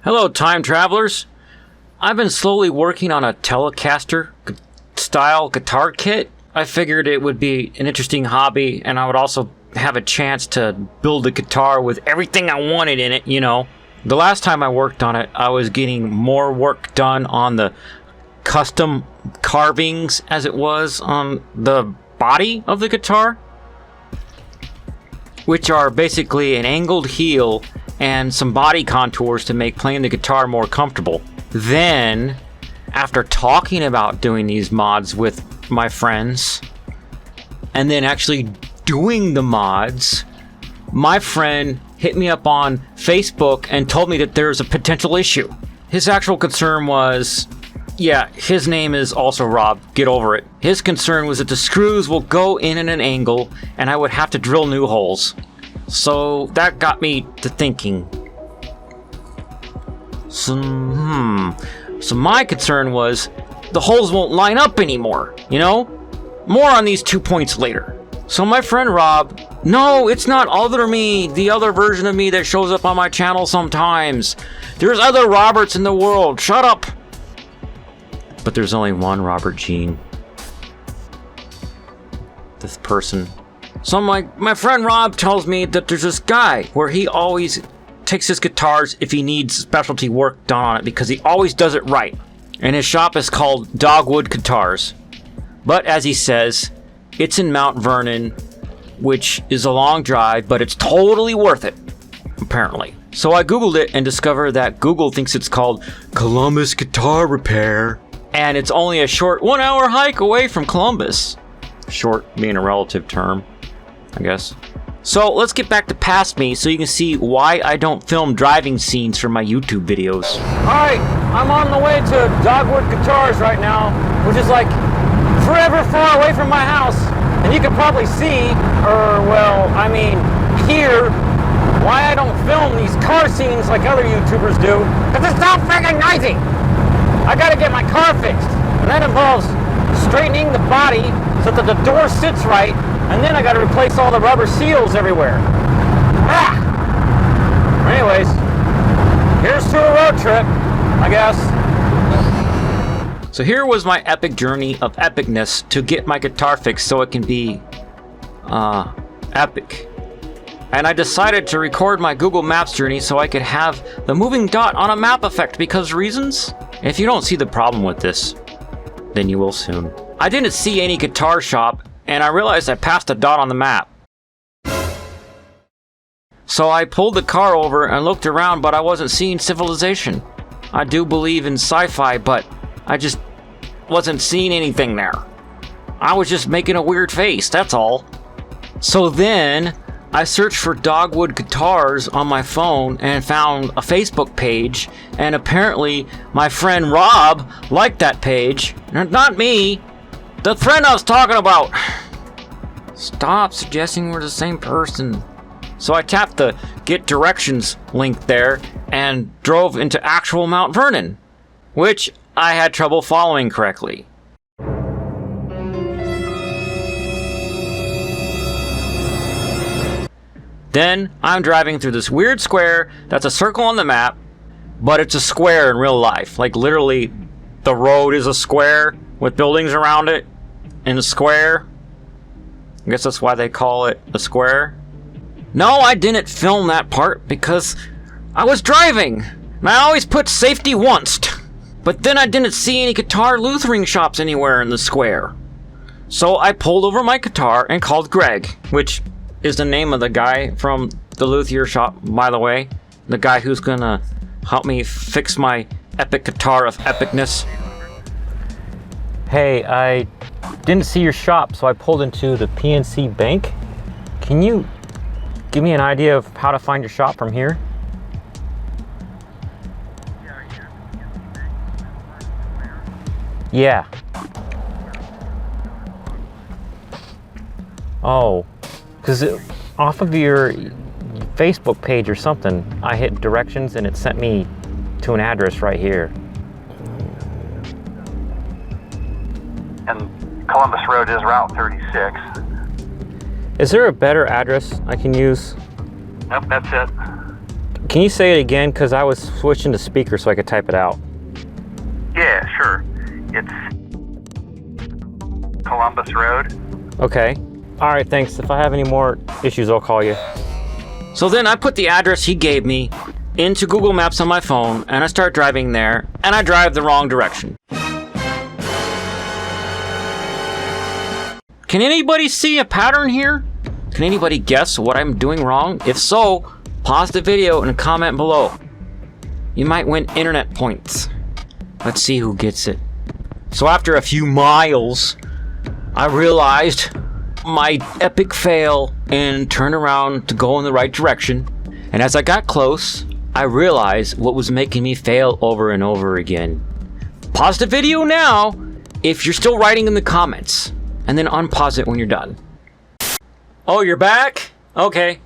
Hello, time travelers. I've been slowly working on a telecaster style guitar kit. I figured it would be an interesting hobby, and I would also have a chance to build a guitar with everything I wanted in it, you know. The last time I worked on it, I was getting more work done on the custom carvings, as it was, on the body of the guitar, which are basically an angled heel and some body contours to make playing the guitar more comfortable. Then, after talking about doing these mods with my friends, and then actually doing the mods, my friend hit me up on Facebook and told me that there's a potential issue. His actual concern was, yeah, his name is also Rob, get over it. His concern was that the screws will go in at an angle and I would have to drill new holes. So that got me to thinking. So my concern was the holes won't line up anymore, you know? More on these 2 points later. So my friend Rob, no, it's not other me, the other version of me that shows up on my channel sometimes. There's other Roberts in the world, shut up. But there's only one Robert Gene. This person. So my friend Rob tells me that there's this guy where he always takes his guitars if he needs specialty work done on it because he always does it right. And his shop is called Dogwood Guitars. But as he says, it's in Mount Vernon, which is a long drive, but it's totally worth it, apparently. So I Googled it and discovered that Google thinks it's called Columbus Guitar Repair. And it's only a short 1 hour hike away from Columbus. Short being a relative term, I guess. So let's get back to past me so you can see why I don't film driving scenes for my YouTube videos. Alright, I'm on the way to Dogwood Guitars right now, which is like forever far away from my house. And you can probably see, or well, I mean, hear, why I don't film these car scenes like other YouTubers do. Because it's so freaking noisy! I gotta get my car fixed. And that involves straightening the body so that the door sits right, and then I gotta replace all the rubber seals everywhere. Anyways, here's to a road trip, I guess. So here was my epic journey of epicness to get my guitar fixed so it can be, epic. And I decided to record my Google Maps journey so I could have the moving dot on a map effect because reasons? If you don't see the problem with this, then you will soon. I didn't see any guitar shop, and I realized I passed a dot on the map. So I pulled the car over and looked around, but I wasn't seeing civilization. I do believe in sci-fi, but I just wasn't seeing anything there. I was just making a weird face, that's all. So then, I searched for Dogwood Guitars on my phone and found a Facebook page, and apparently my friend Rob liked that page. Not me, the friend I was talking about. Stop suggesting we're the same person. So I tapped the Get Directions link there and drove into actual Mount Vernon, which I had trouble following correctly. Then I'm driving through this weird square that's a circle on the map, but it's a square in real life. Like literally, the road is a square with buildings around it in a square. I guess that's why they call it a square. No, I didn't film that part because I was driving. And I always put safety once. But then I didn't see any guitar luthering shops anywhere in the square. So I pulled over my guitar and called Greg, which is the name of the guy from the luthier shop, by the way. The guy who's gonna help me fix my epic guitar of epicness. Hey, I didn't see your shop, so I pulled into the PNC Bank. Can you give me an idea of how to find your shop from here? Yeah. Oh, because off of your Facebook page or something, I hit directions and it sent me to an address right here. And Columbus Road is Route 36. Is there a better address I can use? Nope, that's it. Can you say it again? Because I was switching to speaker so I could type it out. Yeah, sure. It's Columbus Road. Okay. All right, thanks. If I have any more issues, I'll call you. So then I put the address he gave me into Google Maps on my phone, and I start driving there, and I drive the wrong direction. Can anybody see a pattern here? Can anybody guess what I'm doing wrong? If so, pause the video and comment below. You might win internet points. Let's see who gets it. So after a few miles, I realized my epic fail and turned around to go in the right direction. And as I got close, I realized what was making me fail over and over again. Pause the video now if you're still writing in the comments, and then unpause it when you're done. Oh, you're back? Okay.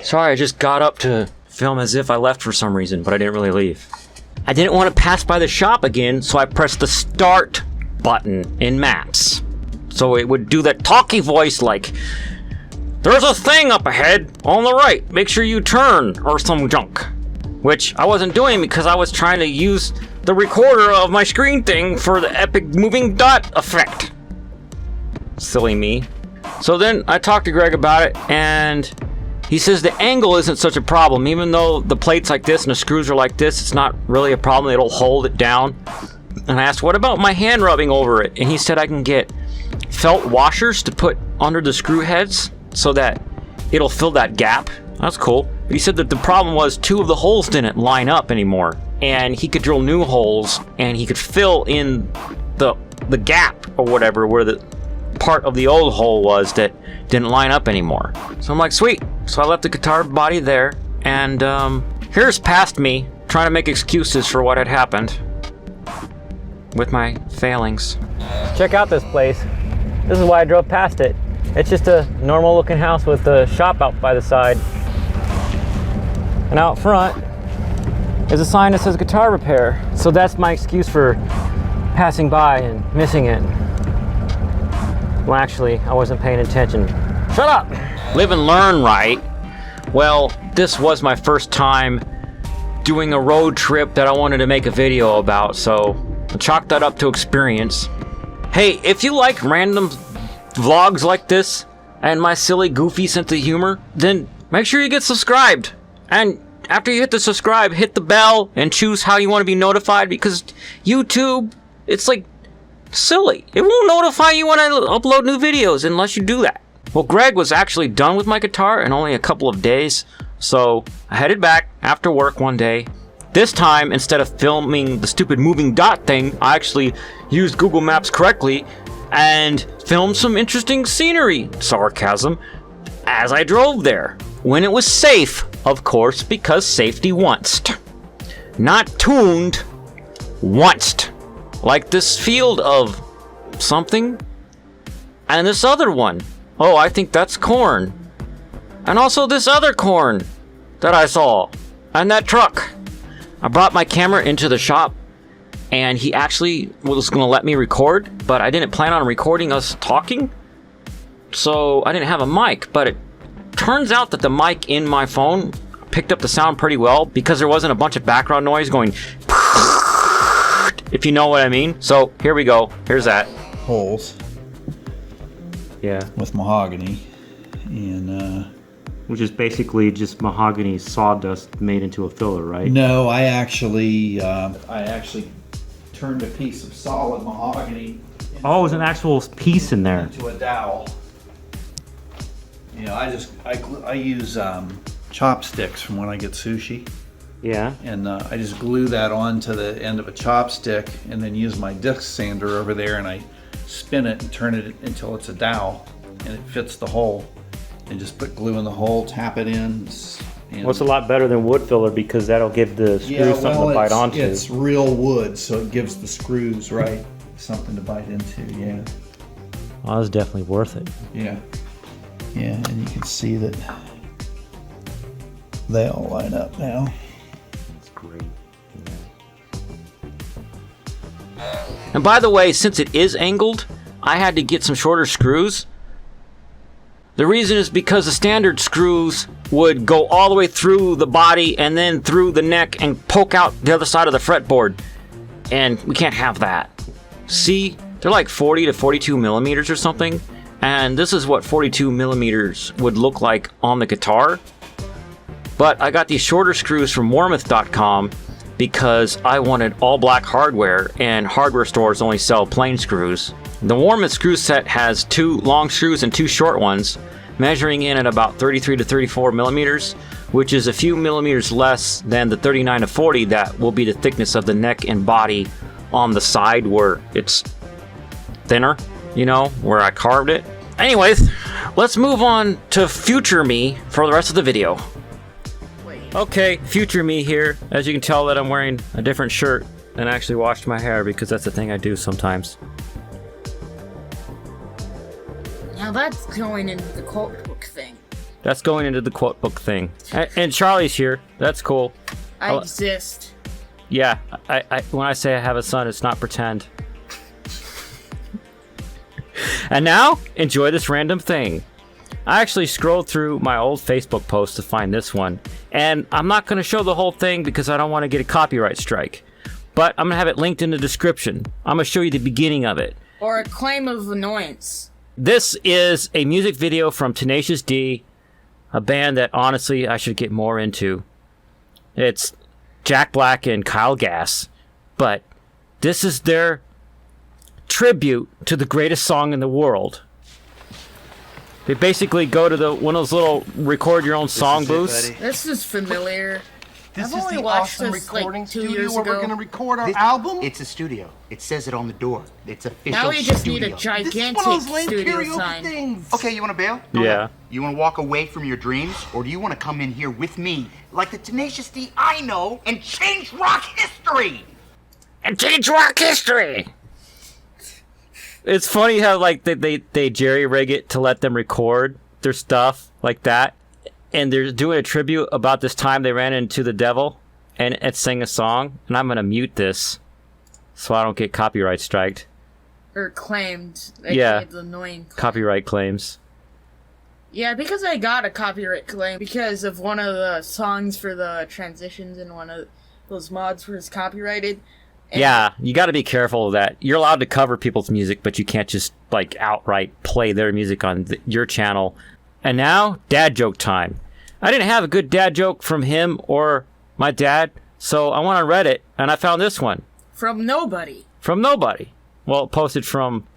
Sorry, I just got up to film as if I left for some reason, but I didn't really leave. I didn't want to pass by the shop again, so I pressed the start button in Maps. So it would do that talky voice like, "There's a thing up ahead on the right. Make sure you turn," or some junk. Which I wasn't doing because I was trying to use the recorder of my screen thing for the epic moving dot effect. Silly me. So then I talked to Greg about it, and he says the angle isn't such a problem. Even though the plate's like this and the screws are like this, it's not really a problem. It'll hold it down. And I asked, what about my hand rubbing over it? And he said I can get felt washers to put under the screw heads so that it'll fill that gap. That's cool. But he said that the problem was 2 of the holes didn't line up anymore, and he could drill new holes and he could fill in the gap or whatever where the part of the old hole was that didn't line up anymore. So I'm like, sweet. So I left the guitar body there, and here's past me trying to make excuses for what had happened with my failings. Check out this place. This is why I drove past it. It's just a normal looking house with a shop out by the side. And out front is a sign that says guitar repair. So that's my excuse for passing by and missing it. Well, actually, I wasn't paying attention. Shut up! Live and learn, right? Well, this was my first time doing a road trip that I wanted to make a video about, so I chalked that up to experience. Hey, if you like random vlogs like this and my silly, goofy sense of humor, then make sure you get subscribed. And after you hit the subscribe, hit the bell and choose how you want to be notified, because YouTube, it's like silly. It won't notify you when I upload new videos unless you do that. Well, Greg was actually done with my guitar in only a couple of days, so I headed back after work one day. This time, instead of filming the stupid moving dot thing, I actually used Google Maps correctly and filmed some interesting scenery, sarcasm, as I drove there. When it was safe, of course, because safety onced. Not tuned, onced. Like this field of something, and this other one. Oh, I think that's corn. And also this other corn that I saw, and that truck. I brought my camera into the shop, and he actually was going to let me record, but I didn't plan on recording us talking, so I didn't have a mic. But it turns out that the mic in my phone picked up the sound pretty well because there wasn't a bunch of background noise going, if you know what I mean. So here we go. Here's that. Holes. Yeah. With mahogany, and Which is basically just mahogany sawdust made into a filler, right? no, I actually turned a piece of solid mahogany Oh, there's an actual piece in there. into a dowel. You know, I use chopsticks from when I get sushi, Yeah. and I just glue that onto the end of a chopstick, and then use my disc sander over there, and I spin it and turn it until it's a dowel, and it fits the hole. And just put glue in the hole, tap it in. And Well, it's a lot better than wood filler because that'll give the screws something to bite onto. It's real wood, so it gives the screws, right, something to bite into, yeah. Oh, that's definitely worth it. Yeah. Yeah, and you can see that they all line up now. That's great. And by the way, since it is angled, I had to get some shorter screws. The reason is because the standard screws would go all the way through the body and then through the neck and poke out the other side of the fretboard. And we can't have that. See, they're like 40 to 42 millimeters or something. And this is what 42 millimeters would look like on the guitar. But I got these shorter screws from Warmoth.com because I wanted all black hardware, and hardware stores only sell plain screws. The Warmoth screw set has 2 long screws and 2 short ones, measuring in at about 33 to 34 millimeters, which is a few millimeters less than the 39 to 40 that will be the thickness of the neck and body on the side where it's thinner, you know, where I carved it. Anyways, let's move on to future me for the rest of the video. Okay, future me here. As you can tell that I'm wearing a different shirt and actually washed my hair because that's the thing I do sometimes. Now that's going into the quote book thing. That's going into the quote book thing. And Charlie's here. That's cool. I exist. Yeah, I when I say I have a son, it's not pretend. And now, enjoy this random thing. I actually scrolled through my old Facebook post to find this one. And I'm not going to show the whole thing because I don't want to get a copyright strike. But I'm going to have it linked in the description. I'm going to show you the beginning of it. Or a claim of annoyance. This is a music video from Tenacious D, a band that honestly I should get more into. It's Jack Black and Kyle Gass. But this is their tribute to the greatest song in the world. They basically go to one of those little record your own song booths. This is familiar. This I've is only the watched awesome this, recording like, 2 studio years where we're ago. going to record our album. It's a studio. It says it on the door. It's official. Now we just studio. need a gigantic This is one of those lame studio karaoke sign. things. Okay, you want to bail? Go Yeah. ahead. You want to walk away from your dreams, or do you want to come in here with me, like the Tenacious D I know, and change rock history? And change rock history! It's funny how like they jerry-rig it to let them record their stuff like that. And they're doing a tribute about this time they ran into the devil and sang a song. And I'm going to mute this so I don't get copyright striked. Or claimed. Yeah. The annoying claim. Copyright claims. Yeah, because I got a copyright claim because of one of the songs for the transitions in one of those mods was copyrighted. And Yeah, you got to be careful of that. You're allowed to cover people's music, but you can't just like outright play their music on your channel. And now, dad joke time. I didn't have a good dad joke from him or my dad, so I went on Reddit and I found this one. From nobody. From nobody. Well, posted from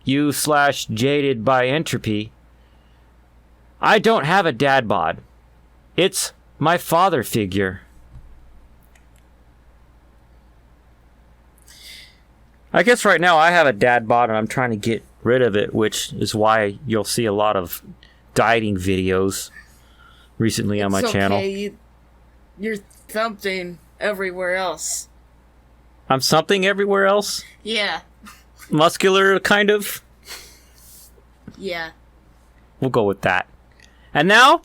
you/jaded by entropy. I don't have a dad bod. It's my father figure. I guess right now I have a dad bod and I'm trying to get rid of it, which is why you'll see a lot of dieting videos recently on my channel. You're something everywhere else. I'm something everywhere else? Yeah. Muscular, kind of? Yeah. We'll go with that. And now,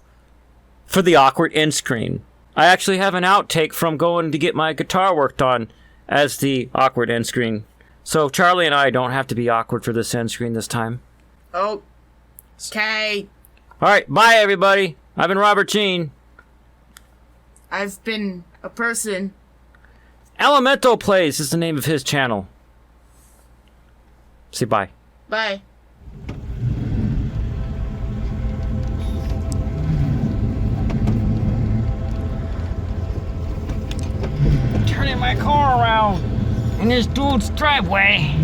for the awkward end screen. I actually have an outtake from going to get my guitar worked on as the awkward end screen. So Charlie and I don't have to be awkward for this end screen this time. Okay. Alright, bye everybody. I've been Robert Gene. I've been a person. Elemental Plays is the name of his channel. Say bye. Bye. Turning my car around in this dude's driveway.